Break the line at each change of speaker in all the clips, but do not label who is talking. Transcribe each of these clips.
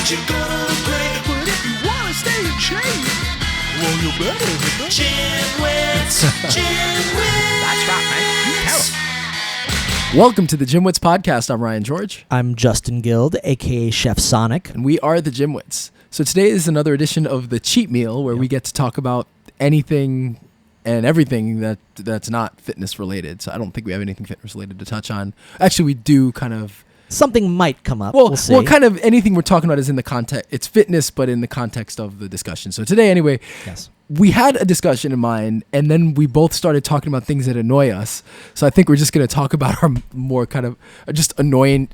that you're gonna play. But if you wanna stay in shape, well, you better hit the GymWits. GymWits. That's right, man. Tell 'em.
Welcome to the GymWits podcast. I'm Ryan George.
I'm Justin Guild, aka Chef Sonic.
And we are the GymWits. So today is another edition of the cheat meal where we get to talk about anything and everything that's not fitness related. So I don't think we have anything fitness related to touch on. Actually, we do kind of.
Something might come up.
Well,
we'll see.
Well, kind of anything we're talking about is in the context. It's fitness, but in the context of the discussion. So today, anyway,
Yes.
we had a discussion in mind, and then we both started talking about things that annoy us. So I think we're just going to talk about our more kind of just annoying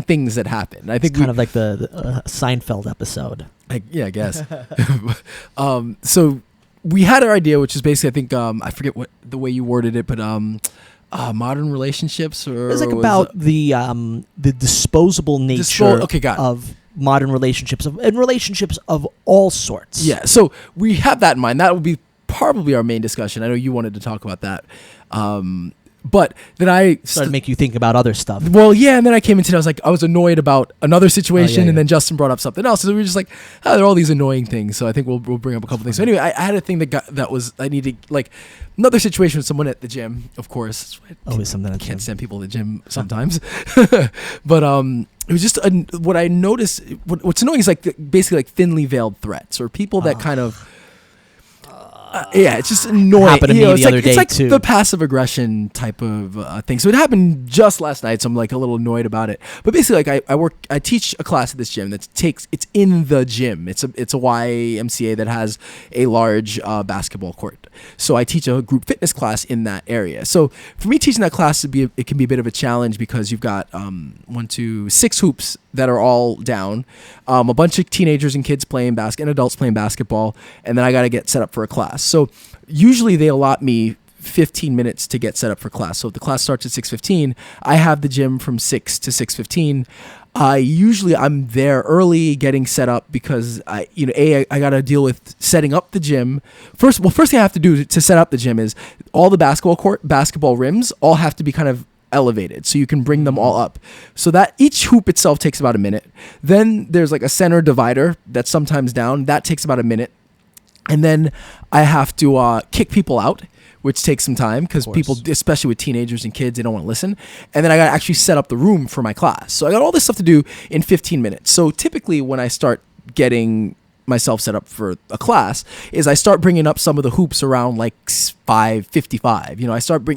things that happen. I think
It's kind of like the Seinfeld episode.
yeah, I guess. So we had our idea, which is basically, I think, I forget what the way you worded it, but modern relationships, or
It was like about the disposable nature
got it.
of modern relationships and relationships of all sorts.
Yeah, so we have that in mind. That would be probably our main discussion. I know you wanted to talk about that. But then I
Started to make you think about other stuff.
Well, yeah, and then I came into it. I was annoyed about another situation,
yeah.
and then Justin brought up something else. So we were just like, oh, there are all these annoying things. So I think we'll bring up a couple things. So anyway, I had a thing I needed, like, another situation with someone at the gym, of course.
Always something.
I can't stand people at the gym sometimes. But it was just what I noticed. What's annoying is basically like thinly veiled threats or people that kind of. It's just annoying.
Happened to me the other day,
it's like
too.
the passive aggression type of thing. So it happened just last night, so I'm like a little annoyed about it. But basically, I teach a class at this gym it's in the gym. It's a YMCA that has a large basketball court. So I teach a group fitness class in that area. So for me, teaching that class it can be a bit of a challenge because you've got 6 hoops that are all down, a bunch of teenagers and kids playing and adults playing basketball, and then I got to get set up for a class. So usually they allot me 15 minutes to get set up for class. So if the class starts at 6:15, I have the gym from 6 to 6:15. I'm there early getting set up because I got to deal with setting up the gym. First thing I have to do to set up the gym is all the basketball rims all have to be kind of elevated so you can bring them all up, so that each hoop itself takes about a minute. Then there's like a center divider that's sometimes down, that takes about a minute, and then I have to kick people out, which takes some time because people, especially with teenagers and kids, they don't want to listen. And then I got to actually set up the room for my class. So I got all this stuff to do in 15 minutes. So typically when I start getting myself set up for a class is I start bringing up some of the hoops around like 5:55.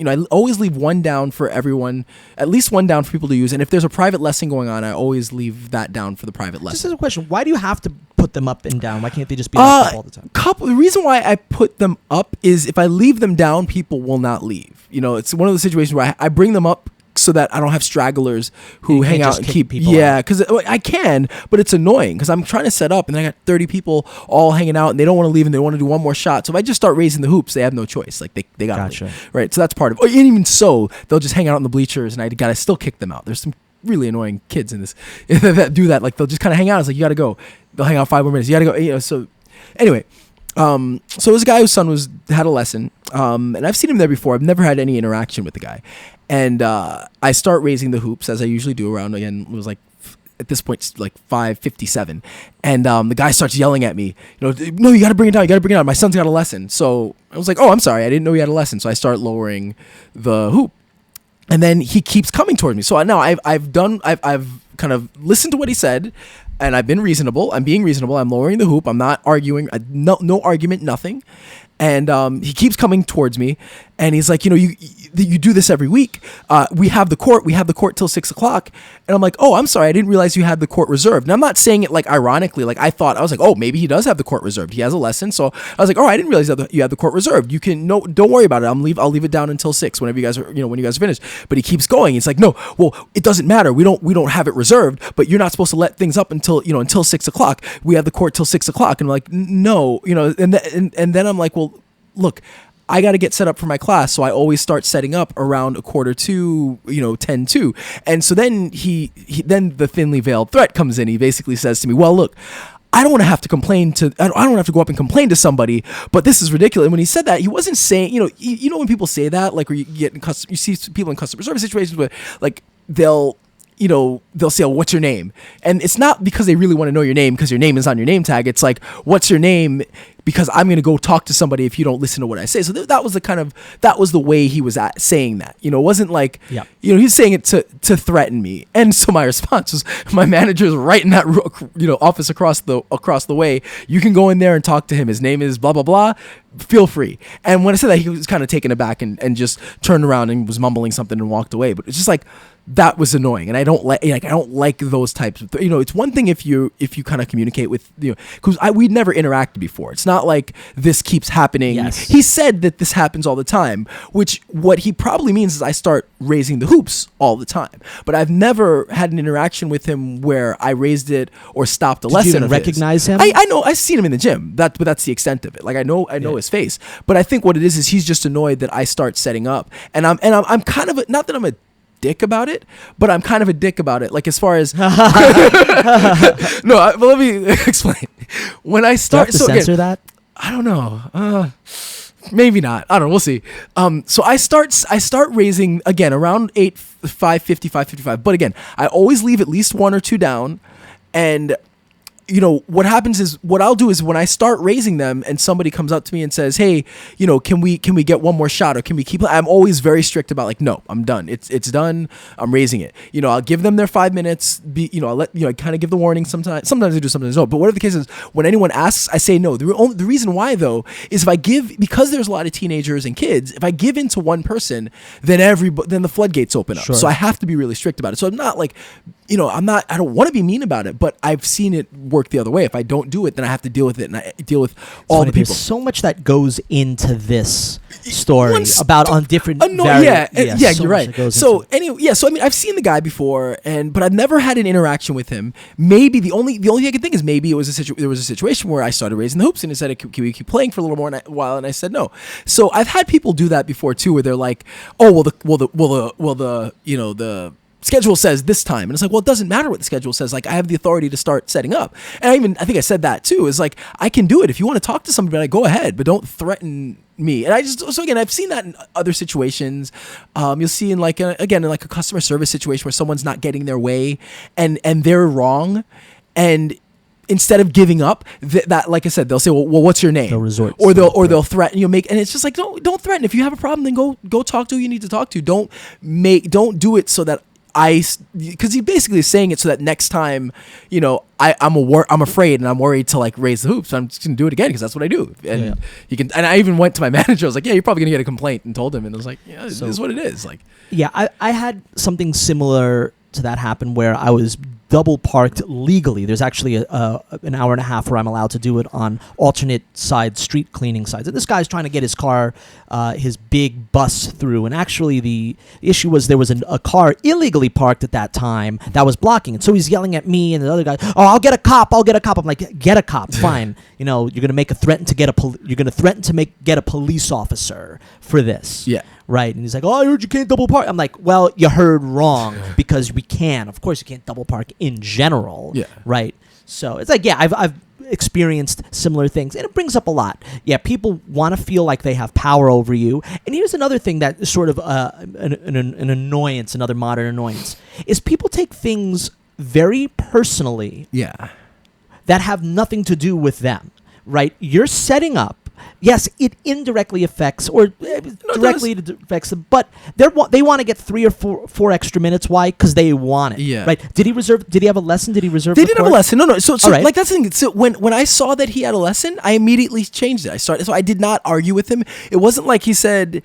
I always leave one down for everyone, at least one down for people to use. And if there's a private lesson going on, I always leave that down for the private lesson.
Just as a question, why do you have to put them up and down? Why can't they just be up all the time?
The reason why I put them up is if I leave them down, people will not leave. It's one of those situations where I bring them up so that I don't have stragglers who hang out and keep people. Yeah, because I can, but it's annoying because I'm trying to set up and then I got 30 people all hanging out and they don't want to leave and they want to do one more shot. So if I just start raising the hoops, they have no choice. Like they got to leave. Right. So that's part of it. And even so, they'll just hang out in the bleachers and I got to still kick them out. There's some really annoying kids in this that do that. Like they'll just kind of hang out. It's like, you got to go. They'll hang out 5 more minutes. You got to go. So anyway. So it was a guy whose son had a lesson, and I've seen him there before. I've never had any interaction with the guy, and I start raising the hoops as I usually do around. Again, it was like at this point it's like 5:57, and the guy starts yelling at me. No, you got to bring it down. You got to bring it down. My son's got a lesson. So I was like, oh, I'm sorry, I didn't know he had a lesson. So I start lowering the hoop, and then he keeps coming towards me. So now I've kind of listened to what he said. And I've been reasonable. I'm being reasonable. I'm lowering the hoop. I'm not arguing. No argument, nothing. And he keeps coming towards me, and he's like, you do this every week. We have the court till 6 o'clock. And I'm like, oh, I'm sorry, I didn't realize you had the court reserved. And I'm not saying it like ironically, like I was like, oh, maybe he does have the court reserved. He has a lesson. So I was like, oh, I didn't realize that you had the court reserved. You can don't worry about it. I'll leave it down until 6 whenever you guys are, when you guys are finished. But he keeps going. It's like, no, well, it doesn't matter. We don't have it reserved, but you're not supposed to let things up until 6 o'clock. We have the court till 6 o'clock. And I'm like, no, and then I'm like, well, look, I got to get set up for my class, so I always start setting up around 1:45, 10:02. And so then then the thinly veiled threat comes in. He basically says to me, well, look, I don't want to have to I don't have to go up and complain to somebody, but this is ridiculous. And when he said that, he wasn't saying, when people say that, like, where you see people in customer service situations where, like, they'll they'll say, oh, what's your name? And it's not because they really want to know your name because your name is on your name tag. It's like, what's your name? Because I'm going to go talk to somebody if you don't listen to what I say. So that was the way he was saying that. It wasn't like, he's saying it to threaten me. And so my response was, my manager's right in that, office across the way. You can go in there and talk to him. His name is blah, blah, blah. Feel free. And when I said that, he was kind of taken aback and just turned around and was mumbling something and walked away. But it's just like, that was annoying, and I don't like those types of it's one thing if you kind of communicate with because we'd never interacted before. It's not like this keeps happening.
Yes.
He said that this happens all the time, which what he probably means is I start raising the hoops all the time. But I've never had an interaction with him where I raised it or stopped a lesson.
Did you even recognize him?
I know I've seen him in the gym. But that's the extent of it. Like I know his face. But I think what it is he's just annoyed that I start setting up, and I'm kind of not that I'm a dick about it, but I'm kind of a dick about it. Like as far as but let me explain. When I start,
do you have to censor that?
I don't know. Maybe not. I don't know. We'll see. So I start raising again around 5:55. But again, I always leave at least one or two down, and what happens is what I'll do is when I start raising them and somebody comes up to me and says, hey, can we get one more shot or can we keep, I'm always very strict about like, no, I'm done. It's done. I'm raising it. I'll give them their 5 minutes. I'll let, I kind of give the warning sometimes I do, sometimes no, but whatever the case is, when anyone asks, I say no. The reason why though, is because there's a lot of teenagers and kids, if I give in to one person, then the floodgates open up.
Sure.
So I have to be really strict about it. So I'm not like, I don't want to be mean about it, but I've seen it work the other way. If I don't do it, then I have to deal with it, and I deal with all the people.
There's so much that goes into this story about on different.
You're right. So anyway, so I mean, I've seen the guy before, but I've never had an interaction with him. Maybe the only thing I can think is maybe there was a situation where I started raising the hoops and he said, "Can we keep playing for a little more while?" And I said no. So I've had people do that before too, where they're like, "Oh, the schedule says this time," and it's like, well, it doesn't matter what the schedule says. Like, I have the authority to start setting up, and I think I said that too. Is like, I can do it if you want to talk to somebody. Like, go ahead, but don't threaten me. And again, I've seen that in other situations. You'll see in like a customer service situation where someone's not getting their way, and they're wrong, and instead of giving up, that like I said, they'll say, well, what's your name?
They'll resort,
they'll threaten. And it's just like, don't threaten. If you have a problem, then go talk to who you need to talk to. Don't do it so that because he basically is saying it so that next time, I'm afraid and I'm worried to like raise the hoops. So I'm just gonna do it again because that's what I do. And he can. And I even went to my manager. I was like, yeah, you're probably gonna get a complaint, and told him. And I was like, yeah, this is what it is. Like,
yeah, I had something similar to that happen where I was double parked legally. There's actually an hour and a half where I'm allowed to do it on alternate side street cleaning sides. And this guy's trying to get his car, his big bus through. And actually the issue was there was a car illegally parked at that time that was blocking it. So he's yelling at me and the other guy, "Oh, I'll get a cop. I'm like, get a cop, fine. You're going to make a threat to get a police officer for this." Yeah. Right. And he's like, "Oh, I heard you can't double park." I'm like, well, you heard wrong because we can. Of course you can't double park in general. Yeah. Right. So it's like, yeah, I've experienced similar things, and it brings up a lot. Yeah, people want to feel like they have power over you. And here's another thing that is sort of an annoyance, another modern annoyance, is people take things very personally. Yeah. That have nothing to do with them. Right. You're setting up. Yes, it indirectly affects or directly affects them, but they want to get 3 or 4 extra minutes. Why? Because they want it. Yeah. Right. Did he have a lesson? Did he reserve?
They didn't have a lesson. No. So right. Like that's the thing. So when I saw that he had a lesson, I immediately changed it. So I did not argue with him. It wasn't like he said,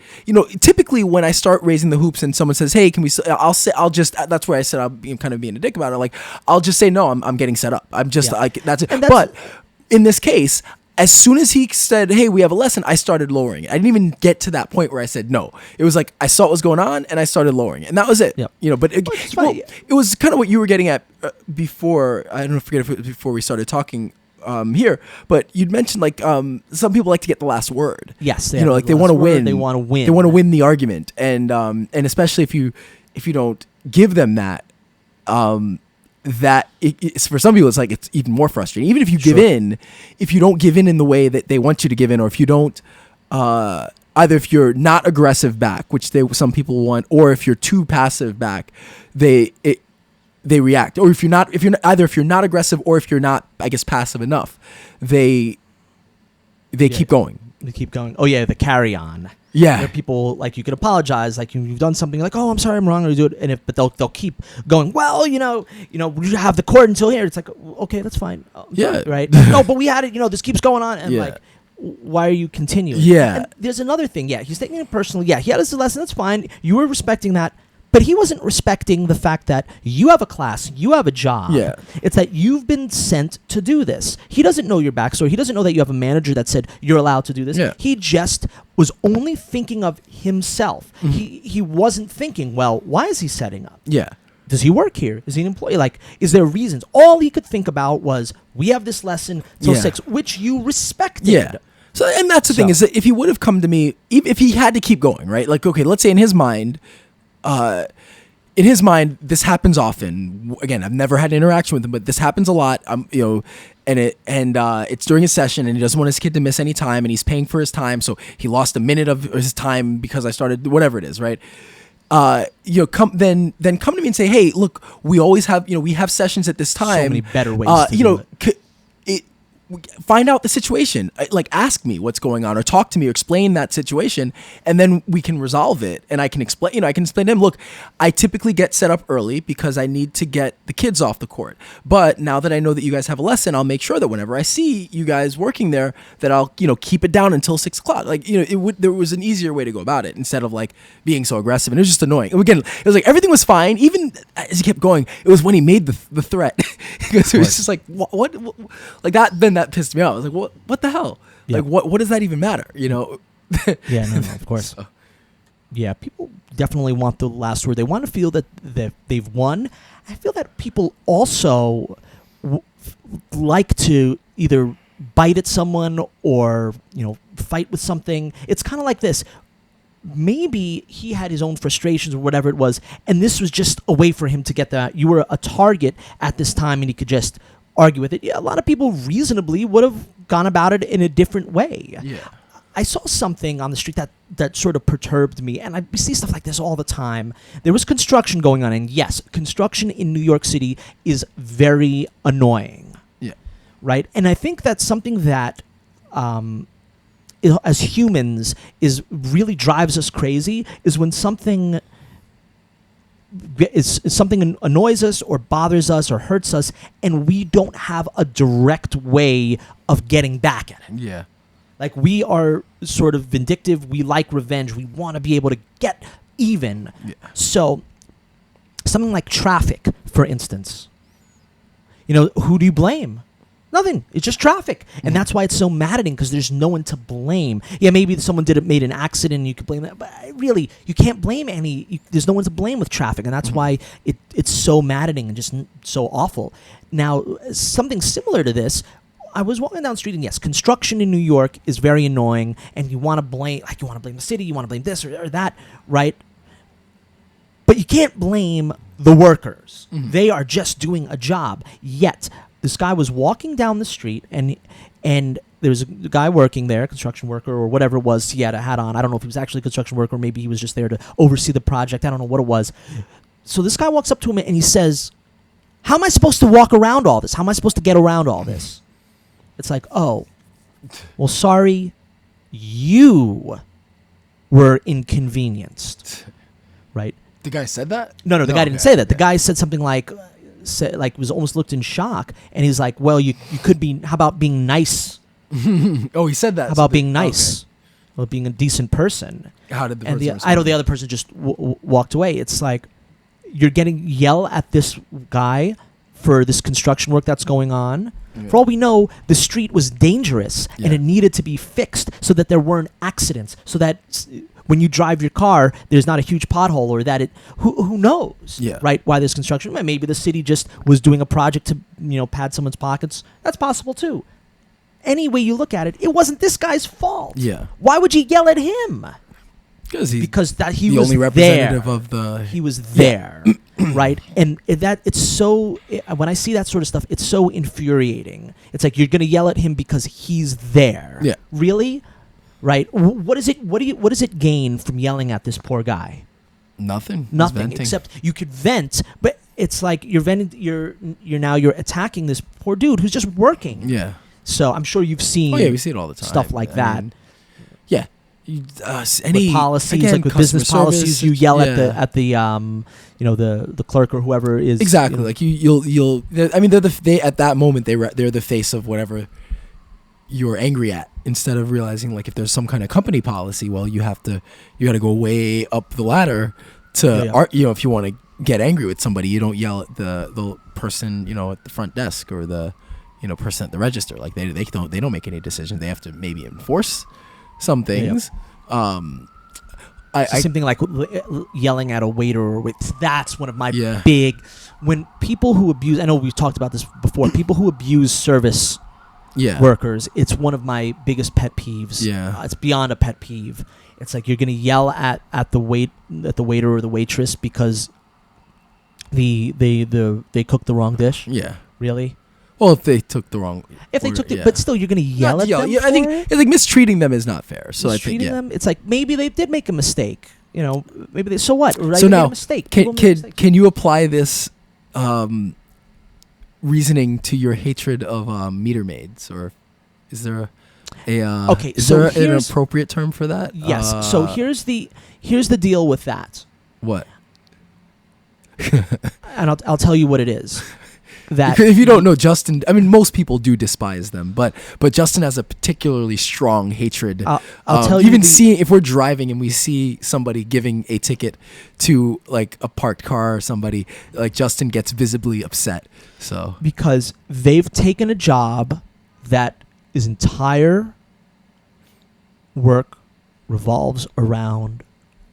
typically when I start raising the hoops and someone says, "Hey, can we?" That's where I said I'm kind of being a dick about it. Like I'll just say no. I'm getting set up. I'm just like that's it. But in this case, as soon as he said, "Hey, we have a lesson," I started lowering it. I didn't even get to that point where I said no. It was like I saw what was going on and I started lowering it, and that was it. Yep. But it was kind of what you were getting at before. I don't know, forget if it was before we started talking here, but you'd mentioned like some people like to get the last word.
Yes,
they want to win.
They want to win.
They want to win the argument, and especially if you don't give them that. That it's for some people, it's like it's even more frustrating. Even if you give in, if you don't give in the way that they want you to give in, or if you don't, either if you're not aggressive back, which some people want, or if you're too passive back, they react. Or if you're not aggressive or if you're not, I guess, passive enough, they keep going.
They keep going. Oh yeah, the carry on.
Yeah.
Where people, like, you could apologize, like you've done something, like, oh, I'm sorry, I'm wrong, or do it, and but they'll keep going. Well, you have the court until here. It's like, okay, that's fine.
Yeah.
Right. No, but we had it. This keeps going on, and like, why are you continuing?
Yeah.
And there's another thing. Yeah, he's taking it personally. Yeah, he had his lesson. That's fine. You were respecting that. But he wasn't respecting the fact that you have a class, you have a job.
Yeah.
It's that you've been sent to do this. He doesn't know your backstory. He doesn't know that you have a manager that said you're allowed to do this.
Yeah.
He just was only thinking of himself. Mm-hmm. He wasn't thinking, well, why is he setting up?
Yeah.
Does he work here? Is he an employee? Like, is there reasons? All he could think about was, we have this lesson till 6, which you respected.
Yeah. So, and that's the thing, is that if he would have come to me, if he had to keep going, right? Like, okay, let's say in his mind, this happens often. Again, I've never had an interaction with him, but this happens a lot. And it's during a session, and he doesn't want his kid to miss any time, and he's paying for his time, so he lost a minute of his time because I started whatever it is, right? Come to me and say, hey, look, we always have, we have sessions at this time.
So many better ways to do it.
Find out the situation, like ask me what's going on, or talk to me, or explain that situation, and then we can resolve it. And I can explain, I can explain to him, look, I typically get set up early because I need to get the kids off the court. But now that I know that you guys have a lesson, I'll make sure that whenever I see you guys working there, that I'll, keep it down until 6 o'clock. Like, there was an easier way to go about it instead of like being so aggressive. And it was just annoying. And again, it was like everything was fine. Even as he kept going, it was when he made the threat, because it was just like, what like that, then that pissed me off. I was like, what the hell?
Yeah.
Like, what does that even matter?
Yeah, no, of course.
So.
Yeah, people definitely want the last word. They want to feel that they've won. I feel that people also like to either bite at someone or, fight with something. It's kind of like this. Maybe he had his own frustrations or whatever it was, and this was just a way for him to get that. You were a target at this time, and he could just argue with it. Yeah, a lot of people reasonably would have gone about it in a different way.
Yeah.
I saw something on the street that sort of perturbed me, and I see stuff like this all the time. There was construction going on, and yes, construction in New York City is very annoying.
Yeah.
Right? And I think that's something that, as humans, is really drives us crazy, is when something something annoys us or bothers us or hurts us, and we don't have a direct way of getting back at it.
Yeah.
Like, we are sort of vindictive. We like revenge. We want to be able to get even. Yeah. So, something like traffic, for instance. Who do you blame? Nothing. It's just traffic. And that's why it's so maddening, because there's no one to blame. Yeah, maybe someone made an accident and you could blame that. But really, you can't blame there's no one to blame with traffic. And that's why it's so maddening and just so awful. Now, something similar to this, I was walking down the street, and yes, construction in New York is very annoying, and you want to blame the city, you want to blame this or that, right? But you can't blame the workers. Mm-hmm. They are just doing a job. Yet, this guy was walking down the street, and there was a guy working there, a construction worker or whatever it was. He had a hat on. I don't know if he was actually a construction worker, or maybe he was just there to oversee the project. I don't know what it was. So this guy walks up to him, and he says, how am I supposed to walk around all this? How am I supposed to get around all this? It's like, oh, well, sorry, you were inconvenienced, right?
The guy said that?
No, the guy didn't say that. The guy said something like was almost looked in shock, and he's like, well, you could be, how about being nice?
Oh, he said that.
How about being nice? Okay. Well, being a decent person.
How did the person respond?
I know the other person just walked away. It's like, you're getting yell at this guy for this construction work that's going on. Yeah. For all we know, the street was dangerous, and it needed to be fixed so that there weren't accidents, so that when you drive your car, there's not a huge pothole, or that who knows, right? Why there's construction? Maybe the city just was doing a project to pad someone's pockets. That's possible too. Any way you look at it, it wasn't this guy's fault. Yeah. Why would you yell at him? Because he was only representative
there. Of the.
He was there, right? And it's so. When I see that sort of stuff, it's so infuriating. It's like, you're gonna yell at him because he's there.
Yeah.
Really, right? What does it gain from yelling at this poor guy?
Nothing.
Nothing, except you could vent. But it's like you're attacking this poor dude who's just working.
Yeah.
So I'm sure you've seen.
Oh yeah, we see it all the time.
Stuff like that.
Yeah.
With policies,
again,
like with business policies,
service,
you yell at the the clerk or whoever is
exactly like you'll. I mean, they at that moment they're the face of whatever you're angry at, instead of realizing like if there's some kind of company policy, well you got to go way up the ladder to if you want to get angry with somebody, you don't yell at the person at the front desk or the person at the register. Like they don't make any decisions. They have to maybe enforce some things.
Something like yelling at a waiter or that's one of my big, when people who abuse, I know we've talked about this before, people who abuse service workers, it's one of my biggest pet peeves. It's beyond a pet peeve. It's like you're gonna yell at the waiter or the waitress because they cooked the wrong dish. Really?
Well, if they took the wrong...
but still, you're going to yell at them
I think it's like mistreating them is not fair. So
mistreating them, it's like maybe they did make a mistake. Maybe they... So what? Right?
So now,
a mistake.
Can you apply this reasoning to your hatred of meter maids? Or is there an appropriate term for that?
Yes. So here's the deal with that.
What?
And I'll tell you what it is. That
if you don't know Justin, I mean, most people do despise them, but Justin has a particularly strong hatred.
I'll tell you.
Even seeing, if we're driving and we see somebody giving a ticket to like a parked car or somebody, like Justin gets visibly upset. So
because they've taken a job that his entire work revolves around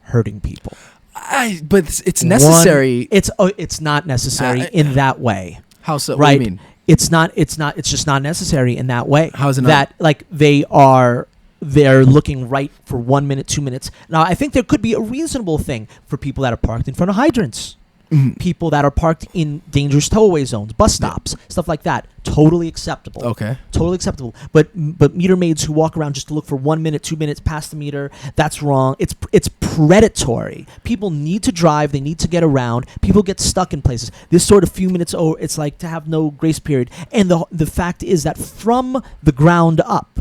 hurting people.
But it's necessary.
It's not necessary in that way.
How so?
Right?
What do you mean?
It's not. It's just not necessary in that way.
How is it not?
That like they're looking right for 1 minute, 2 minutes. Now I think there could be a reasonable thing for people that are parked in front of hydrants.
Mm-hmm.
People that are parked in dangerous towaway zones, bus stops, stuff like that. Totally acceptable.
Okay.
Totally acceptable. But meter maids who walk around just to look for 1 minute, 2 minutes past the meter, that's wrong. It's predatory. People need to drive. They need to get around. People get stuck in places. This sort of few minutes, it's like to have no grace period. And the fact is that from the ground up,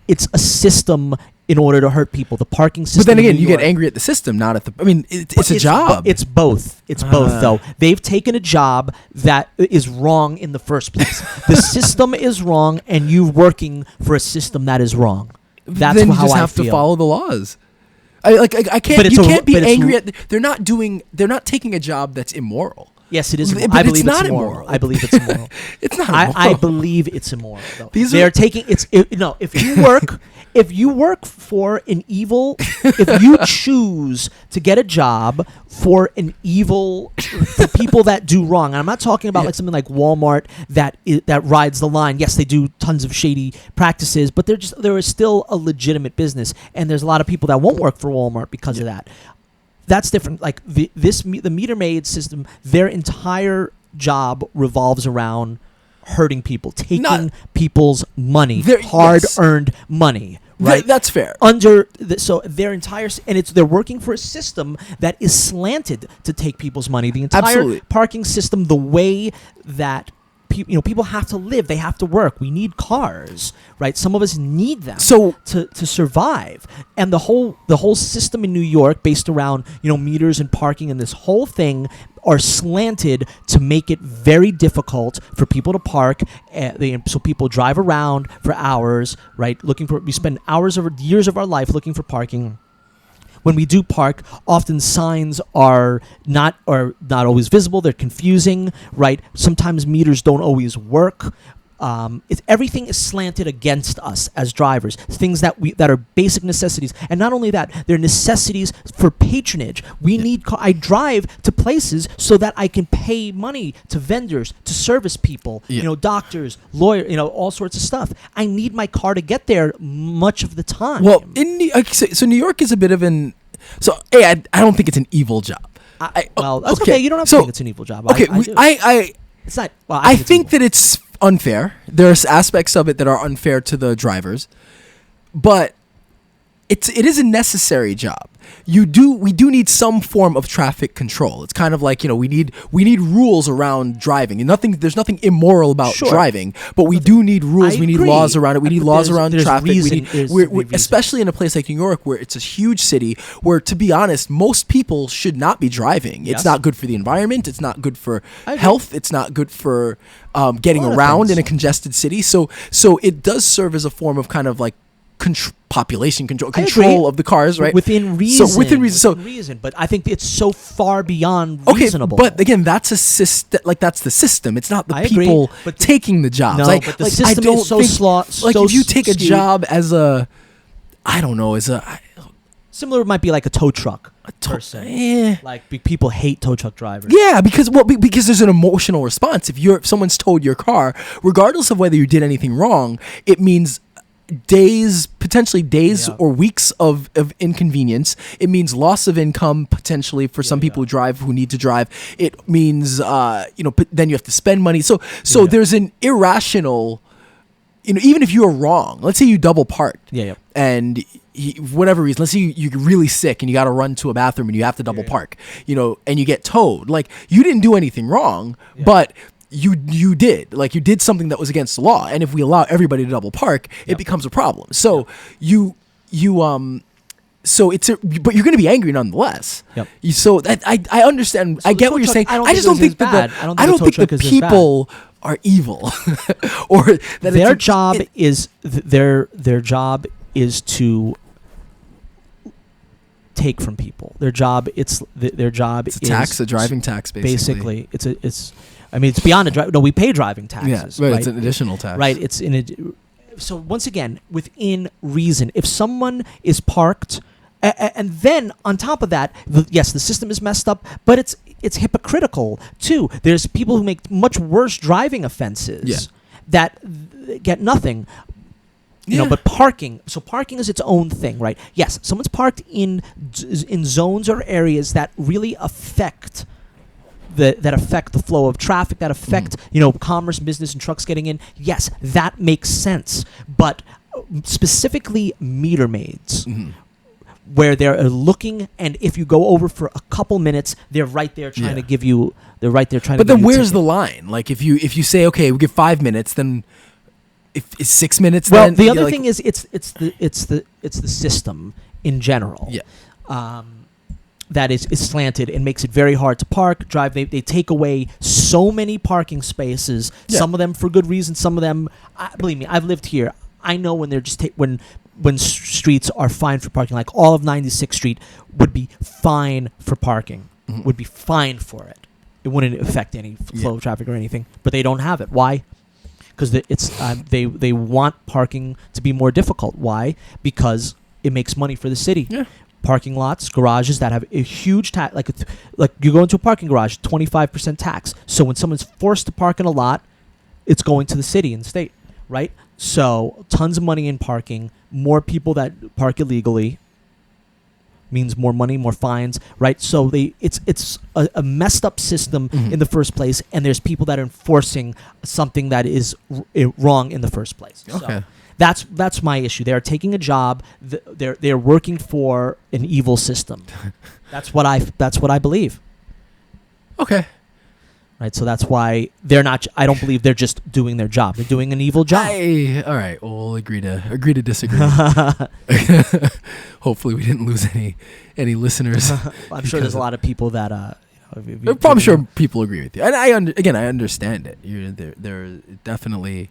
it's a system in order to hurt people. The parking system.
But then again, you get angry at the system, not at the... I mean, it's a job.
It's both. It's both, though. They've taken a job that is wrong in the first place. The system is wrong, and you're working for a system that is wrong. That's
then
how
you just
I
have
feel.
To follow the laws. I can't. You can't be angry at... They're not taking a job that's immoral.
Yes, it is.
But
I believe
it's not
immoral.
immoral.
I believe it's immoral.
It's not immoral.
I believe it's immoral. Though. They are taking no. If you work for an evil, if you choose to get a job for people that do wrong, and I'm not talking about like something like Walmart that rides the line. Yes, they do tons of shady practices, but there is still a legitimate business, and there's a lot of people that won't work for Walmart because of that. That's different. Like the meter maid system, their entire job revolves around hurting people, taking people's money, hard-earned money. Right,
that's fair.
So their entire they're working for a system that is slanted to take people's money. The entire parking system, the way that people have to live, they have to work. We need cars, right? Some of us need them to survive. And the whole system in New York, based around meters and parking and this whole thing, are slanted to make it very difficult for people to park. So people drive around for hours, right? We spend years of our life looking for parking. When we do park, often signs are not always visible. They're confusing, right? Sometimes meters don't always work. Everything is slanted against us as drivers. Things that are basic necessities, and not only that, they're necessities for patronage. We need. I drive to places so that I can pay money to vendors, to service people. Doctors, lawyers, all sorts of stuff. I need my car to get there much of the time.
Well, so New York is a bit of an. So I don't think it's an evil job.
That's okay. You don't have to think it's an evil job.
Okay,
it's not. Well,
I think that it's unfair. There's aspects of it that are unfair to the drivers, but it is a necessary job. we do need some form of traffic control. It's kind of like, we need rules around driving, and there's nothing immoral about driving, but we do need rules. We need laws around it. We need laws around traffic. Especially in a place like New York, where it's a huge city, where, to be honest, most people should not be driving. It's not good for the environment. It's not good for health. It's not good for getting around in a congested city. So it does serve as a form of kind of like population control of the cars, right?
Within reason. But I think it's so far beyond reasonable.
But again, that's a system. Like, that's the system. It's not the people taking the jobs.
No, but the system is so
like, if you take a job as a, I don't know,
similar might be like a tow truck person. Like, people hate tow truck drivers.
Yeah, because there's an emotional response. If someone's towed your car, regardless of whether you did anything wrong, it means potentially days or weeks of inconvenience. It means loss of income potentially for some people who need to drive. It means then you have to spend money. So there's an irrational, even if you are wrong. Let's say you double parked. And whatever reason, let's say you're really sick and you got to run to a bathroom and you have to double park. And you get towed. Like, you didn't do anything wrong, but you did. Like, you did something that was against the law, and if we allow everybody to double park, it becomes a problem. So so but you're going to be angry nonetheless. So that I understand. I get what you're saying. I just don't think that I don't think the people are evil, or that
their job is to take from people. Their job is
a driving tax, basically.
It's beyond a drive. No, we pay driving taxes.
Right. It's an additional tax.
Right. So once again, within reason, if someone is parked, and then on top of that, the system is messed up, but it's hypocritical too. There's people who make much worse driving offenses that get nothing. But parking is its own thing, right? Yes, someone's parked in zones or areas that really affect the flow of traffic, that affect commerce, business, and trucks getting in. Yes, that makes sense. But specifically meter maids, where they're looking, and if you go over for a couple minutes, they're right there trying to give you. They're right there trying.
But then where's the line? Like, if you say, okay, we give 5 minutes, then if it's 6 minutes.
Well,
then
the other thing is it's the system in general. That is slanted and makes it very hard to drive. They take away so many parking spaces. Some of them for good reason. Some of them, believe me, I've lived here. I know when they're just when streets are fine for parking. Like, all of 96th Street would be fine for parking. Would be fine for it. It wouldn't affect any flow of traffic or anything. But they don't have it. Why? Because they want parking to be more difficult. Why? Because it makes money for the city. Parking lots, garages that have a huge tax, like you go into a parking garage, 25% tax. So when someone's forced to park in a lot, it's going to the city and state, right? So tons of money in parking, more people that park illegally means more money, more fines, right? So it's a messed up system in the first place, and there's people that are enforcing something that is wrong in the first place.
Okay.
So that's my issue. They're taking a job. They're working for an evil system. That's what I believe.
Okay.
Right. So that's why they're not. I don't believe they're just doing their job. They're doing an evil job.
All right. Well, we'll agree to disagree. Hopefully, we didn't lose any listeners.
I'm sure there's a lot of people that.
I'm sure people agree with you, and I understand it. They're definitely.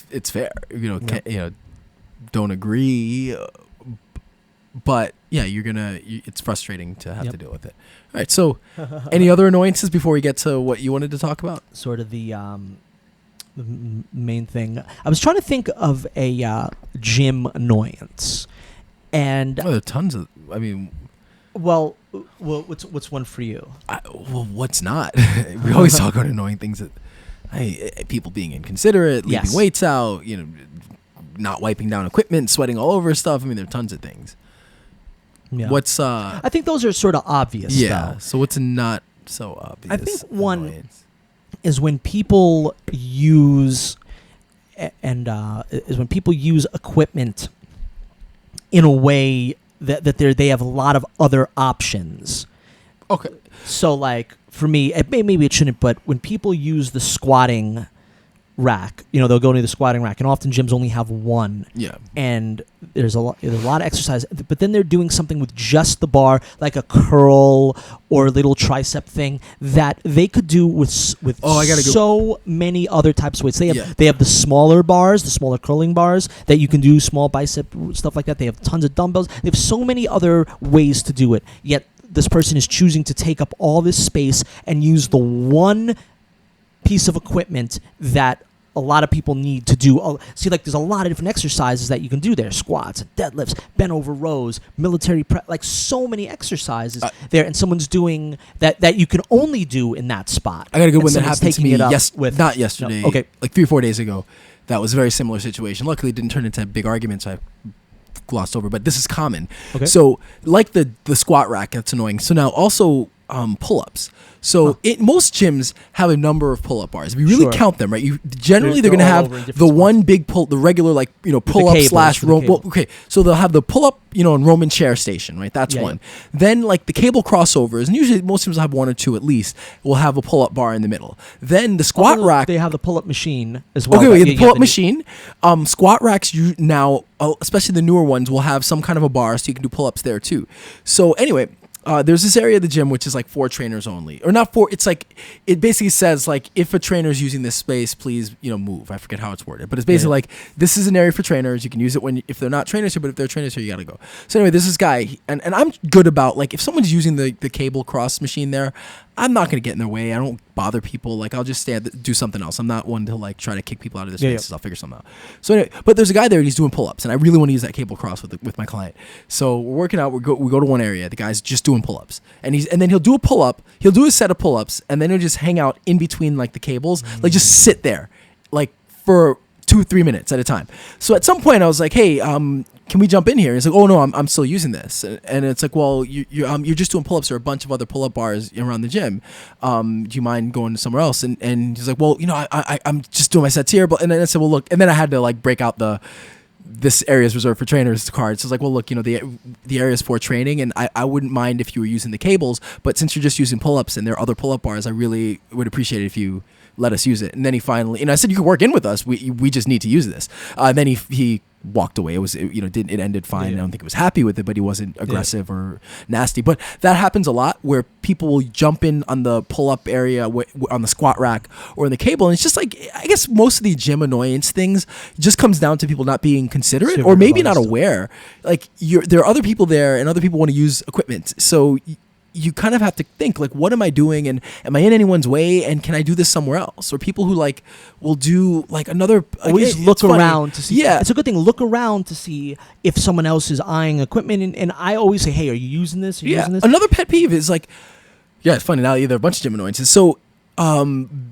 It's fair, don't agree, but it's frustrating to have to deal with it. All right, so any other annoyances before we get to what you wanted to talk about?
Sort of the main thing. I was trying to think of a gym annoyance, and
there are tons of. I mean,
well, what's one for you?
What's not? We always talk about annoying things that. People being inconsiderate, leaving weights out, not wiping down equipment, sweating all over stuff. I mean, there are tons of things. What's
I think those are sort of obvious. Though.
So what's not so obvious?
I think one is when people use equipment in a way that they have a lot of other options.
Okay.
So like for me, maybe it shouldn't, but when people use the squatting rack, they'll go into the squatting rack, and often gyms only have one.
Yeah.
And there's a lot of exercise, but then they're doing something with just the bar, like a curl or a little tricep thing that they could do with so many other types of weights. They have the smaller bars, the smaller curling bars that you can do, small bicep stuff like that. They have tons of dumbbells. They have so many other ways to do it. Yet this person is choosing to take up all this space and use the one piece of equipment that a lot of people need to do. See, like, there's a lot of different exercises that you can do there. Squats, deadlifts, bent over rows, military prep, like so many exercises there. And someone's doing that you can only do in that spot.
I got a good one that happened to me not yesterday,
no, okay.
like 3 or 4 days ago. That was a very similar situation. Luckily, it didn't turn into big arguments. I glossed over, but this is common. Okay. So like the squat rack, that's annoying. So now also pull-ups. So most gyms have a number of pull-up bars. If you really count them, right? They're going to have the spots. One big pull, the regular pull-up slash rope. Well, okay, so they'll have the pull-up, and Roman chair station, right? That's one. Yeah. Then like the cable crossovers, and usually most gyms will have one or two at least. Will have a pull-up bar in the middle. Then the squat rack.
They have the pull-up machine as well.
Okay, the pull-up machine. Squat racks now, especially the newer ones, will have some kind of a bar, so you can do pull-ups there too. So anyway. There's this area of the gym which is like for trainers only, or not for. It's like it basically says like if a trainer is using this space, please move. I forget how it's worded, but it's basically like this is an area for trainers. You can use it if they're not trainers here, but if they're trainers here, you gotta go. So anyway, this is guy, and I'm good about like if someone's using the cable cross machine there, I'm not gonna get in their way. I don't bother people. Like I'll just do something else. I'm not one to like try to kick people out of their spaces. I'll figure something out. So anyway, but there's a guy there and he's doing pull-ups, and I really want to use that cable cross with my client. So we're working out. We go to one area. The guy's just doing pull-ups, and then he'll do a pull-up. He'll do a set of pull-ups, and then he'll just hang out in between like the cables, like just sit there, like for 2-3 minutes at a time. So at some point I was like, hey, can we jump in here? And he's like, oh no, I'm still using this. And it's like, well, you're just doing pull-ups. There are a bunch of other pull-up bars around the gym. Do you mind going to somewhere else? And he's like, well, I'm just doing my sets here. But and then I said, well, look. And then I had to like break out this area is reserved for trainers card. So it's like, well, look, the area is for training, and I wouldn't mind if you were using the cables, but since you're just using pull-ups and there are other pull-up bars, I really would appreciate it if you let us use it. And then he finally, and I said, you can work in with us. We just need to use this. And then he walked away. It ended fine. I don't think he was happy with it, but he wasn't aggressive or nasty. But that happens a lot where people will jump in on the pull-up area on the squat rack or in the cable. And it's just like, I guess most of the gym annoyance things just comes down to people not being considerate or maybe not aware. Like there are other people there and other people want to use equipment. So you kind of have to think like, what am I doing, and am I in anyone's way, and can I do this somewhere else? Or people who like will do like another.
Always look around to see. Yeah, it's a good thing. Look around to see if someone else is eyeing equipment, and I always say, hey, are you using this? Are you using this?
Another pet peeve is like, it's funny now. There are a bunch of gym annoyances. So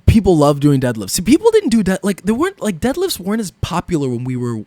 people love doing deadlifts. See, people didn't do deadlifts weren't as popular when we were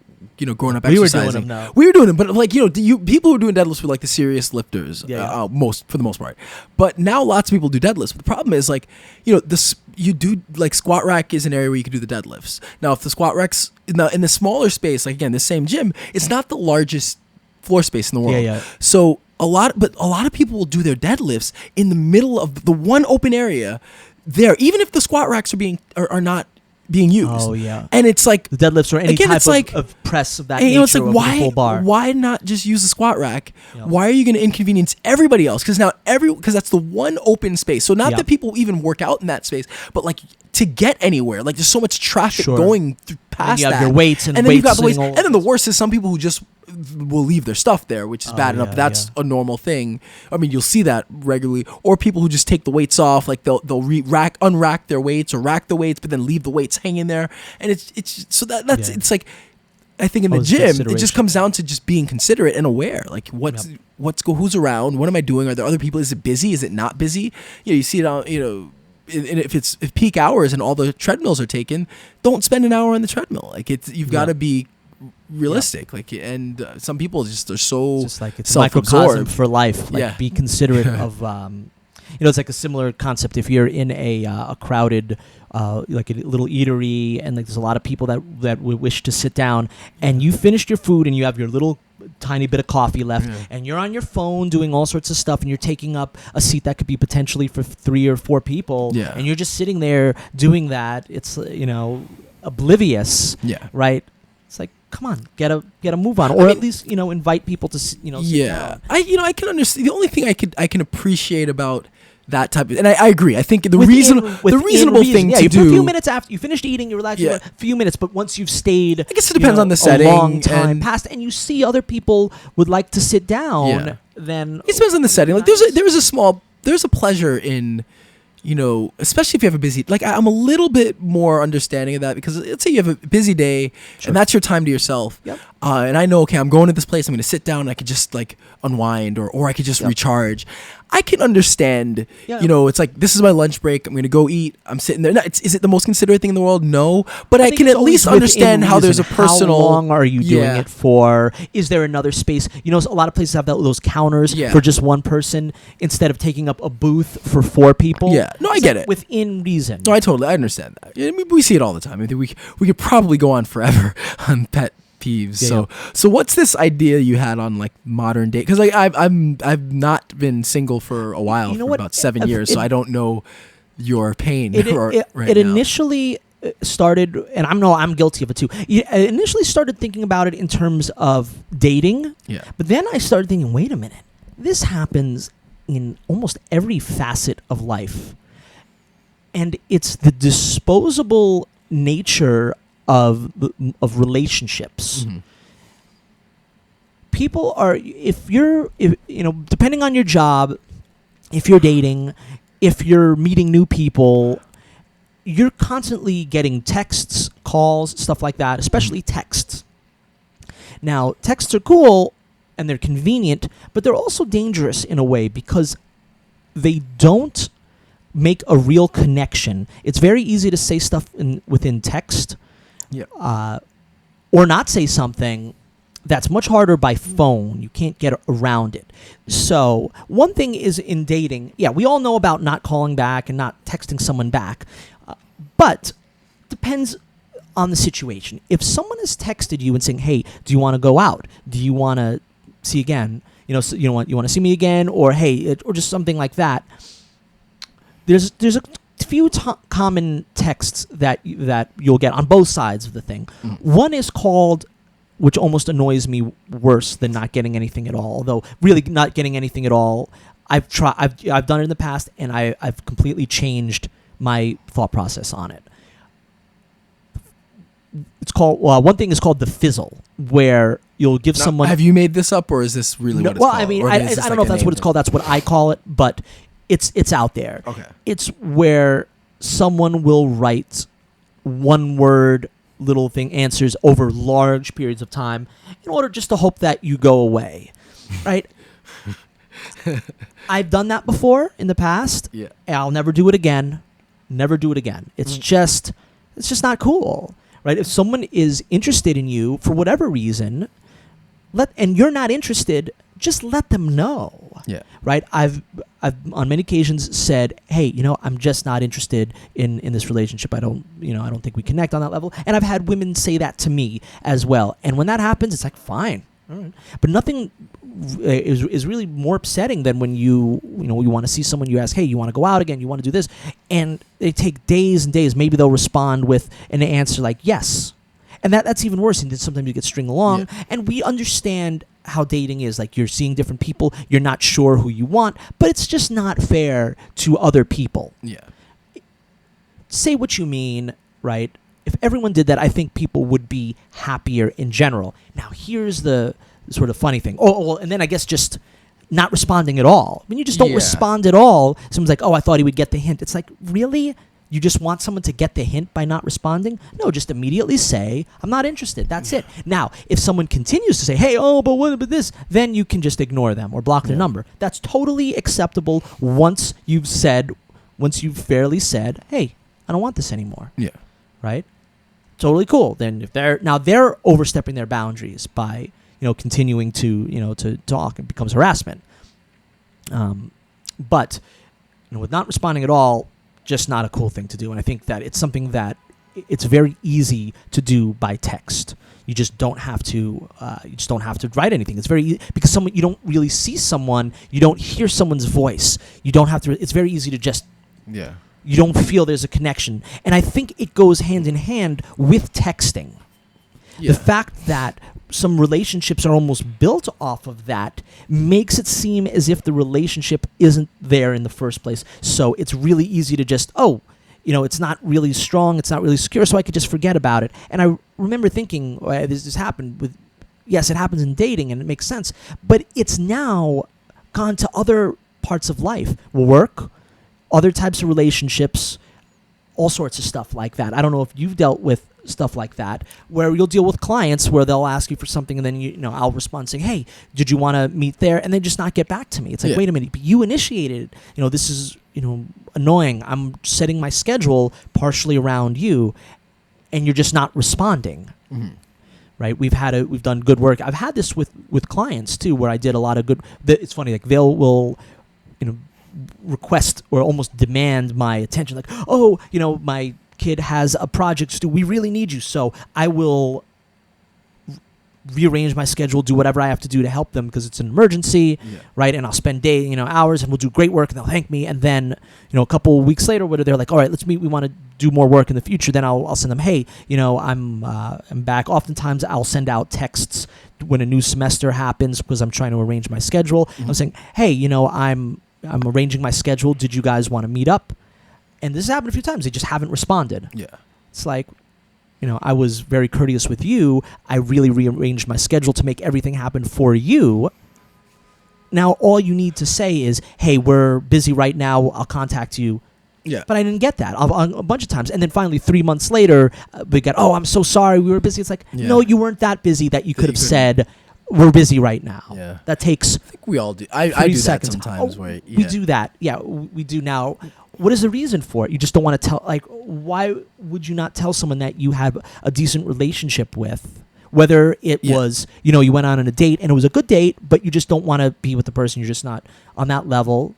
growing up exercising.
We were doing them now.
We were doing them, but like, people who were doing deadlifts were like the serious lifters, for the most part. But now lots of people do deadlifts. But the problem is like, you do like squat rack is an area where you can do the deadlifts. Now, if the squat rack's in the smaller space, like again, the same gym, it's not the largest floor space in the world. Yeah. So a lot of people will do their deadlifts in the middle of the one open area there, even if the squat racks are not being used.
Oh yeah.
And it's like
the deadlifts or any type of press of that nature.
It's like, why, the full bar. Why not just use the squat rack? Yep. Why are you going to inconvenience everybody else? Because that's the one open space. So not that people even work out in that space, but like to get anywhere, like there's so much traffic going through past
you have
that.
Your weights and
then
weights
you've got the weights. And then the worst is some people who just will leave their stuff there, which is bad enough. But that's a normal thing. I mean, you'll see that regularly. Or people who just take the weights off, like they'll unrack their weights or rack the weights, but then leave the weights hanging there. And it's like, I think in the gym, it just comes down to just being considerate and aware. Like who's around? What am I doing? Are there other people? Is it busy? Is it not busy? You see it on, and if peak hours and all the treadmills are taken, don't spend an hour on the treadmill. Like you've got to be realistic. Like, and some people just are so
it's just like it's a microcosm for life. Like be considerate of. It's like a similar concept. If you're in a crowded, like a little eatery, and like there's a lot of people that wish to sit down, and you finished your food and you have your little tiny bit of coffee left, and you're on your phone doing all sorts of stuff, and you're taking up a seat that could be potentially for 3 or 4 people, and you're just sitting there doing that. It's oblivious, right? It's like, come on, get a move on, or at least invite people to sit down.
I can understand. The only thing I can appreciate about that type of, and I agree. I think the reasonable thing to do.
For a few minutes after you finished eating, you relax for a few minutes. But once you've stayed,
I guess it depends on the setting.
A long time passed, and you see other people would like to sit down. Then
it depends on the setting. Like there's a pleasure in, especially if you have a busy. Like I'm a little bit more understanding of that because let's say you have a busy day and that's your time to yourself.
Yep.
And I know, okay, I'm going to this place. I'm going to sit down. And I could just like unwind, or I could just recharge. I can understand. It's like this is my lunch break. I'm going to go eat. I'm sitting there. Is it the most considerate thing in the world? No, but I can at least understand how there's a personal.
How long are you doing it for? Is there another space? A lot of places have those counters for just one person instead of taking up a booth for 4 people.
Yeah, no, I get it.
Within reason.
No, I understand that. I mean, we see it all the time. I think we could probably go on forever on pet peeves. So what's this idea you had on like modern day? Because like I've not been single for a while, for about 7 years, so I don't know your pain.
It initially started, and I'm guilty of it too. I initially started thinking about it in terms of dating, but then I started thinking, wait a minute, this happens in almost every facet of life, and it's the disposable nature of relationships. Mm-hmm. People are, if depending on your job, if you're dating, if you're meeting new people, you're constantly getting texts, calls, stuff like that, especially texts. Now, texts are cool and they're convenient, but they're also dangerous in a way because they don't make a real connection. It's very easy to say stuff within text, or not say something. That's much harder by phone. You can't get around it. So one thing is in dating, we all know about not calling back and not texting someone back, but depends on the situation. If someone has texted you and saying, "Hey, do you want to go out? Do you want to see again? You want to see me again?" Or "Hey," or just something like that. There's a few common texts that you'll get on both sides of the thing. Mm-hmm. One is called, which almost annoys me worse than not getting anything at all. Although really not getting anything at all, I've done it in the past, and I've completely changed my thought process on it. It's called one thing is called the fizzle, where you'll give someone.
Have you made this up, or is this really what it's called?
Well, I mean, I don't know if that's what it's called. That's what I call it, but it's out there.
Okay.
It's where someone will write one word little thing answers over large periods of time in order just to hope that you go away, right? I've done that before in the past.
Yeah.
I'll never do it again. Never do it again. It's just not cool, right? If someone is interested in you for whatever reason, and you're not interested, just let them know.
Yeah.
Right? I've on many occasions said, "Hey, I'm just not interested in this relationship. I don't think we connect on that level." And I've had women say that to me as well. And when that happens, it's like, fine. All right. But nothing is really more upsetting than when you want to see someone, you ask, "Hey, you want to go out again? You want to do this?" And they take days and days. Maybe they'll respond with an answer like yes. And that's even worse. And then sometimes you get string along. Yeah. And we understand how dating is. Like, you're seeing different people. You're not sure who you want. But it's just not fair to other people.
Yeah.
Say what you mean, right? If everyone did that, I think people would be happier in general. Now, here's the sort of funny thing. Oh, well, and then I guess just not responding at all. When you just don't respond at all, someone's like, "Oh, I thought he would get the hint." It's like, really? You just want someone to get the hint by not responding? No, just immediately say, "I'm not interested." That's it. Now, if someone continues to say, "Hey, but what about this?" then you can just ignore them or block their number. That's totally acceptable once you've fairly said, "Hey, I don't want this anymore."
Yeah.
Right? Totally cool. Then if they're overstepping their boundaries by, continuing to talk, it becomes harassment. But with not responding at all, just not a cool thing to do. And I think that it's something that it's very easy to do by text. You just don't have to. Write anything. It's very because you don't really see someone. You don't hear someone's voice. You don't have to. It's very easy to just.
Yeah.
You don't feel there's a connection, and I think it goes hand in hand with texting. Yeah. The fact that some relationships are almost built off of that makes it seem as if the relationship isn't there in the first place. So it's really easy to just, it's not really strong, it's not really secure, so I could just forget about it. And I remember thinking, this happened with, yes, it happens in dating, and it makes sense, but it's now gone to other parts of life, work, other types of relationships, all sorts of stuff like that. I don't know if you've dealt with stuff like that, where you'll deal with clients where they'll ask you for something, and then I'll respond saying, "Hey, did you want to meet there?" And they just not get back to me. It's like, wait a minute, but you initiated it. This is annoying. I'm setting my schedule partially around you, and you're just not responding. Mm-hmm. Right? We've done good work. I've had this with clients too, where I did a lot of good. It's funny, like will request or almost demand my attention, like, my kid has a project to do, we really need you, so I will rearrange my schedule, do whatever I have to do to help them because it's an emergency, right? And I'll spend hours, and we'll do great work, and they'll thank me. And then a couple of weeks later, they're like, all right, let's meet, we want to do more work in the future. Then I'll send them, hey, I'm back. Oftentimes I'll send out texts when a new semester happens because I'm trying to arrange my schedule. Mm-hmm. I'm saying, hey, I'm arranging my schedule, did you guys want to meet up? And this has happened a few times. They just haven't responded. Yeah. It's like, I was very courteous with you. I really rearranged my schedule to make everything happen for you. Now, all you need to say is, hey, we're busy right now. I'll contact you. Yeah. But I didn't get that a bunch of times. And then finally, 3 months later, we got, I'm so sorry. We were busy. It's like, no, you weren't that busy that you could have said, we're busy right now. Yeah. That takes. I think
we all do. I do seconds. That sometimes.
We do that. Yeah, we do now. What is the reason for it? You just don't want to tell. Like, why would you not tell someone that you have a decent relationship with? Whether it was, you went on a date and it was a good date, but you just don't want to be with the person. You're just not on that level.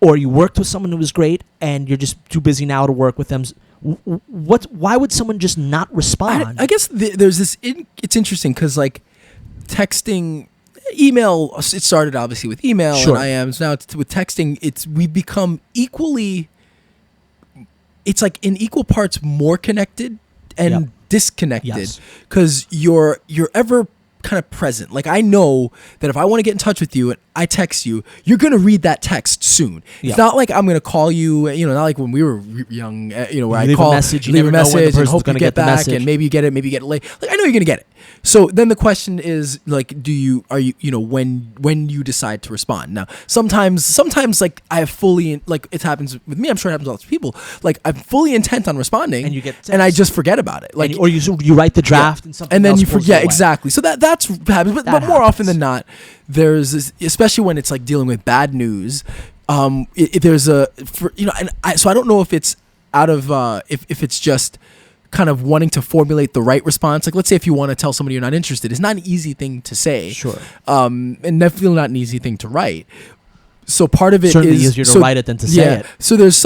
Or you worked with someone who was great and you're just too busy now to work with them. Why would someone just not respond?
I guess there's this. It's interesting because texting, email. It started obviously with email and IMs. Now with texting, we've become equally. It's like in equal parts more connected and disconnected because you're ever kind of present. Like I know that if I want to get in touch with you and I text you, you're going to read that text soon. Yeah. It's not like I'm going to call you, not like when we were young, where I
leave a message,
and hope you get back and maybe you get it late. Like I know you're going to get it. So then the question is like, when you decide to respond. Now, sometimes like I have fully, like it happens with me, I'm sure it happens to lots of people, like I'm fully intent on responding
and you get text.
And I just forget about it. Like,
or you write the draft and something
and then
else
you forget. Exactly. So that's happens. But more often than not, there's this, especially when it's like dealing with bad news, so I don't know if it's out of, if it's just kind of wanting to formulate the right response. Like let's say if you want to tell somebody you're not interested, it's not an easy thing to say.
Sure.
And definitely not an easy thing to write. So part of it
certainly
is
easier to write it than to say it.
So there's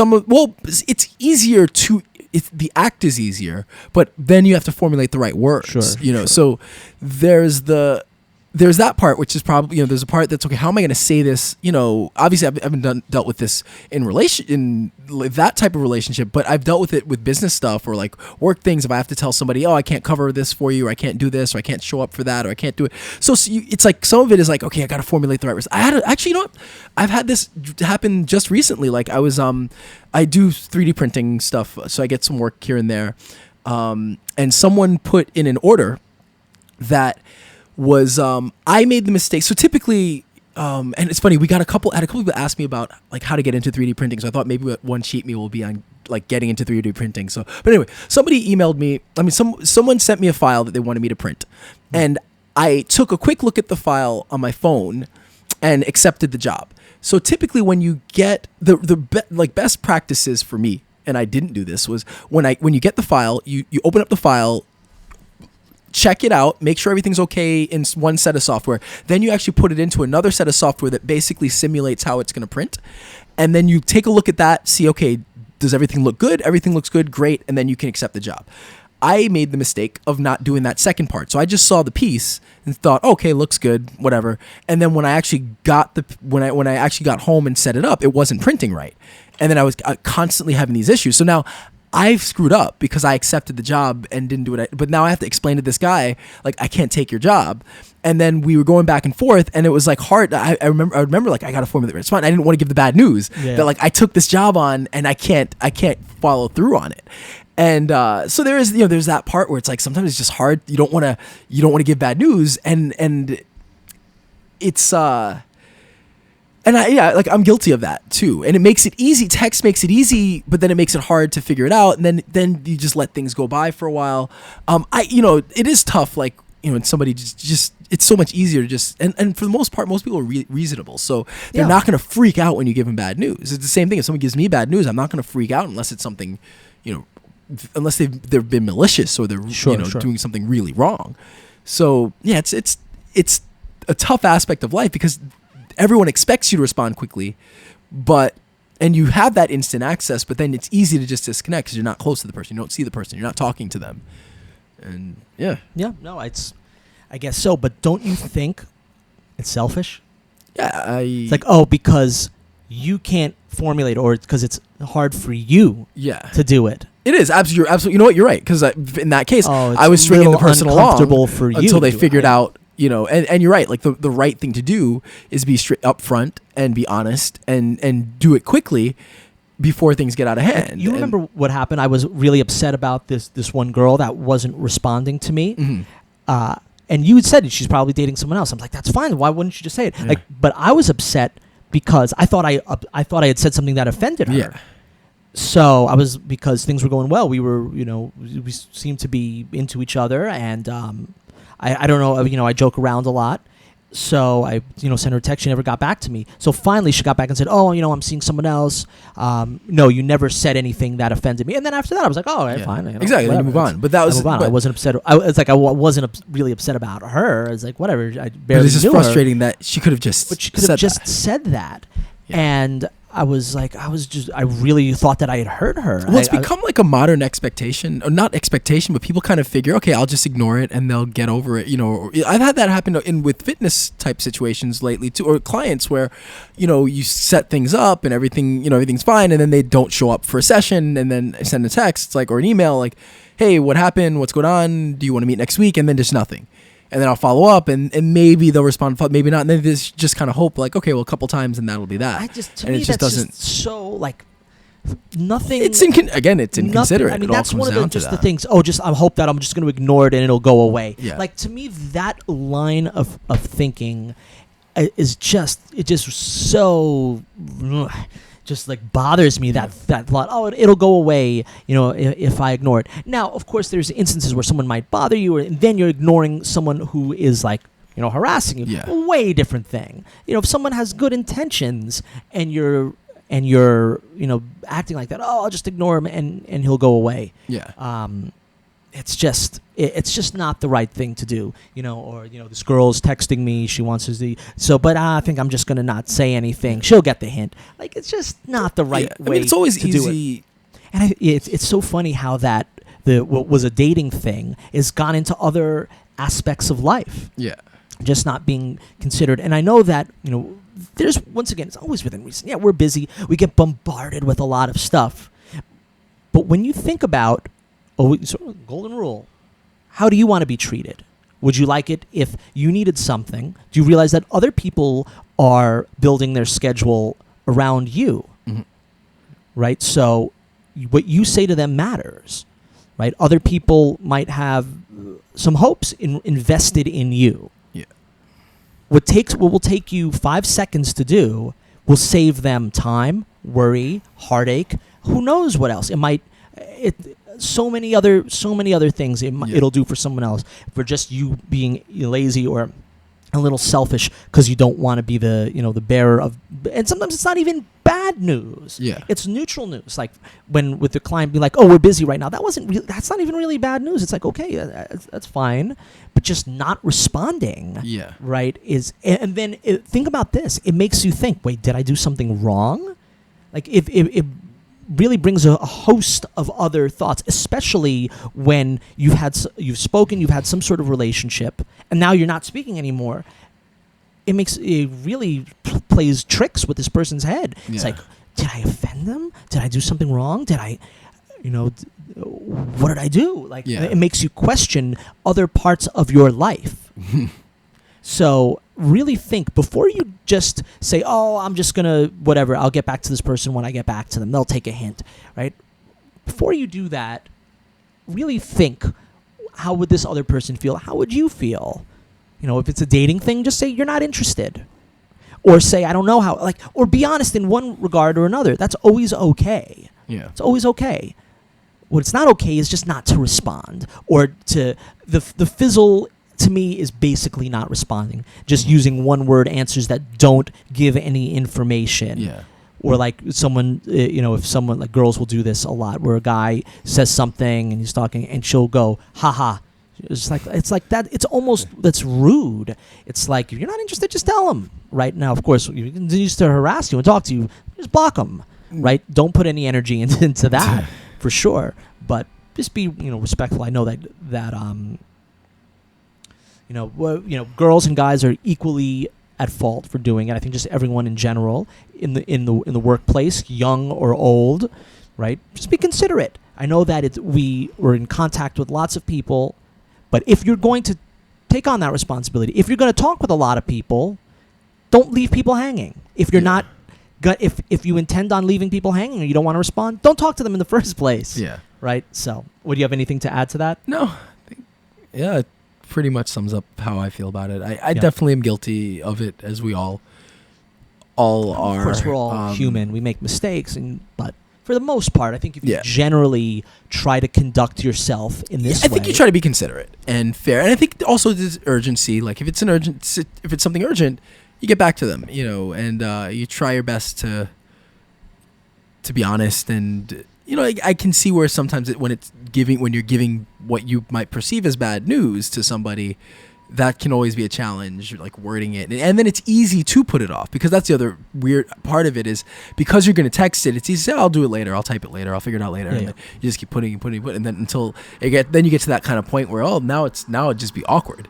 it's easier to, the act is easier, but then you have to formulate the right words. Sure. So there's that part, which is probably, there's a part that's, okay, how am I going to say this? Obviously I haven't dealt with this in that type of relationship, but I've dealt with it with business stuff or like work things. If I have to tell somebody, I can't cover this for you, or I can't do this, or I can't show up for that, or I can't do it. So it's like, some of it is like, okay, I got to formulate the right words. I've had this happen just recently. Like I was, I do 3D printing stuff, so I get some work here and there. And someone put in an order that was I made the mistake. So typically, and it's funny, had a couple people ask me about like how to get into 3D printing. So I thought maybe one sheet me will be on like getting into 3D printing. So, but anyway, somebody emailed me. Someone sent me a file that they wanted me to print, and I took a quick look at the file on my phone and accepted the job. So typically, when you get the best practices for me, and I didn't do this, was when you get the file, you open up the file, check it out, make sure everything's okay in one set of software. Then you actually put it into another set of software that basically simulates how it's going to print. And then you take a look at that, see, okay, does everything look good? Everything looks good, great. And then you can accept the job. I made the mistake of not doing that second part. So I just saw the piece and thought, okay, looks good, whatever. And then when I actually got when I actually got home and set it up, it wasn't printing right. And then I was constantly having these issues. So now I've screwed up because I accepted the job and didn't do it. But now I have to explain to this guy, like, I can't take your job. And then we were going back and forth, and it was like hard. I remember like, I got to formulate a response. I didn't want to give the bad news that like I took this job on and I can't follow through on it. And so there is, there's that part where it's like sometimes it's just hard. You don't want to give bad news, and it's I'm guilty of that too. And it makes it easy. Text makes it easy, but then it makes it hard to figure it out. And then you just let things go by for a while. It is tough. Like, and somebody just it's so much easier to just, and for the most part, most people are reasonable. So they're not going to freak out when you give them bad news. It's the same thing. If someone gives me bad news, I'm not going to freak out unless it's something, unless they've been malicious or they're doing something really wrong. So yeah, it's a tough aspect of life because everyone expects you to respond quickly, and you have that instant access, but then it's easy to just disconnect because you're not close to the person, you don't see the person, you're not talking to them, and
I guess so. But don't you think it's selfish?
Yeah,
it's like, because you can't formulate, or because it's hard for you to do it.
It is absolutely. You know what? You're right, because in that case, I was stringing the person along
for you
until they figured out. And you're right. Like the right thing to do is be straight up front and be honest and do it quickly before things get out of hand.
You remember what happened? I was really upset about this one girl that wasn't responding to me. Mm-hmm. And you had said she's probably dating someone else. I'm like, that's fine. Why wouldn't you just say it? Yeah. But I was upset because I thought I had said something that offended her. Yeah. So because things were going well. We were, we seemed to be into each other, and I don't know, I joke around a lot. So I, sent her a text. She never got back to me. So finally she got back and said, "Oh, I'm seeing someone else. No, you never said anything that offended me." And then after that, I was like, "Oh, fine."
Exactly. Then you move on. But that was.
I wasn't upset. I wasn't really upset about her. I was like, whatever. I barely
it's just
knew
frustrating
her.
that she could have just.
But she could have just said that. Yeah. And I really thought that I had hurt her.
Well, it's become like a modern expectation, or not expectation, but people kind of figure, okay, I'll just ignore it and they'll get over it. I've had that happen with fitness type situations lately too, or clients where, you set things up and everything, everything's fine, and then they don't show up for a session, and then send a text, or an email, like, hey, what happened? What's going on? Do you want to meet next week? And then just nothing. And then I'll follow up, and maybe they'll respond, maybe not. And then there's just kind of hope, like, okay, well, a couple times, and that'll be that.
To me, that's just so, nothing.
It's inconsiderate.
Nothing, I mean, that's one of the things. I hope that I'm just going to ignore it and it'll go away. Yeah. To me, that line of thinking is just so. Just bothers me that thought. It'll go away, if I ignore it. Now, of course, there's instances where someone might bother you, and then you're ignoring someone who is harassing you. Yeah. A way different thing. If someone has good intentions and you're acting like that, I'll just ignore him and he'll go away.
Yeah.
It's just not the right thing to do, or this girl's texting me, she wants to but I think I'm just going to not say anything. She'll get the hint. It's just not the right way.
It's always
to
easy.
Do it. And it's so funny how that what was a dating thing is gone into other aspects of life.
Yeah.
Just not being considered. And I know that, there's, once again, it's always within reason. Yeah, we're busy. We get bombarded with a lot of stuff. But when you think about golden rule, how do you want to be treated? Would you like it if you needed something? Do you realize that other people are building their schedule around you? Mm-hmm. Right? So what you say to them matters, right? Other people might have some hopes invested in you.
Yeah.
What will take you 5 seconds to do will save them time, worry, heartache. Who knows what else? So many other things it'll do for someone else, for just you being lazy or a little selfish because you don't want to be the bearer of. And sometimes it's not even bad news.
Yeah,
it's neutral news. Like when with the client being like, "Oh, we're busy right now." That's not even really bad news. It's like, okay, that's fine, but just not responding.
Yeah,
right and then think about this. It makes you think. Wait, did I do something wrong? If really brings a host of other thoughts, especially when you've spoken, you've had some sort of relationship, and now you're not speaking anymore. It really plays tricks with this person's head. Yeah. It's like, did I offend them? Did I do something wrong? Did I, what did I do? Like, it makes you question other parts of your life. So really think before you just say, oh, I'm just going to, whatever, I'll get back to this person when I get back to them. They'll take a hint, right? Before you do that, really think, how would this other person feel? How would you feel? If it's a dating thing, just say you're not interested. Or say, I don't know how, or be honest in one regard or another. That's always okay.
Yeah.
It's always okay. What's not okay is just not to respond, or to the fizzle. To me, is basically not responding. Just using one-word answers that don't give any information.
Yeah.
Or like someone, if someone, like girls will do this a lot, where a guy says something and he's talking, and she'll go, "Ha-ha." It's like that. It's almost, that's rude. It's like, if you're not interested, just tell him. Right now, of course, you can use to harass you and talk to you, just block them. Right? Don't put any energy into that for sure. But just be respectful. I know that girls and guys are equally at fault for doing it. I think just everyone in general in the workplace, young or old, right? Just be considerate. I know that we were in contact with lots of people, but if you're going to take on that responsibility, if you're going to talk with a lot of people, don't leave people hanging. If you're not, if you intend on leaving people hanging or you don't want to respond, don't talk to them in the first place.
Yeah.
Right. So, would you have anything to add to that?
No. Yeah. Pretty much sums up how I feel about it. I definitely am guilty of it, as we all are.
Of course, we're all human. We make mistakes, but for the most part, I think if you generally try to conduct yourself in this way,
I think you try to be considerate and fair. And I think also there's urgency. Like if it's something urgent, you get back to them, and you try your best to be honest. And I can see where sometimes when you're giving what you might perceive as bad news to somebody, that can always be a challenge, like wording it. And then it's easy to put it off, because that's the other weird part of it, is because you're going to text it, it's easy to say, I'll do it later, I'll type it later, I'll figure it out later. And then you just keep putting, and then until you get to that kind of point where, now it'd just be awkward.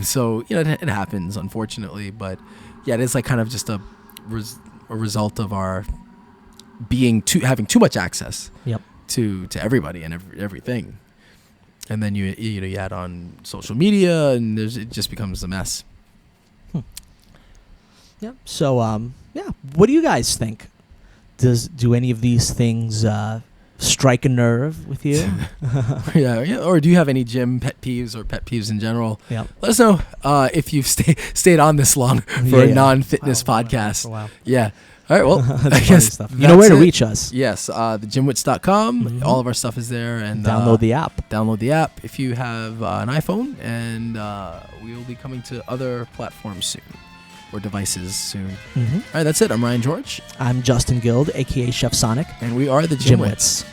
So, it happens, unfortunately. But yeah, it is like kind of just a result of our having too much access to everybody and everything. And then you add on social media, and it just becomes a mess.
Yeah. So what do you guys think? Do any of these things strike a nerve with you?
yeah. Or do you have any gym pet peeves or pet peeves in general?
Yeah.
Let us know if you've stayed on this long for a non-fitness podcast.
For a while.
Yeah. All right, well, I guess
you know where to reach us.
Yes, the GymWits.com. Mm-hmm. All of our stuff is there. And
download the app.
Download the app if you have an iPhone. And we will be coming to other platforms soon, or devices soon. Mm-hmm. All right, that's it. I'm Ryan George.
I'm Justin Guild, a.k.a. Chef Sonic.
And we are the GymWits.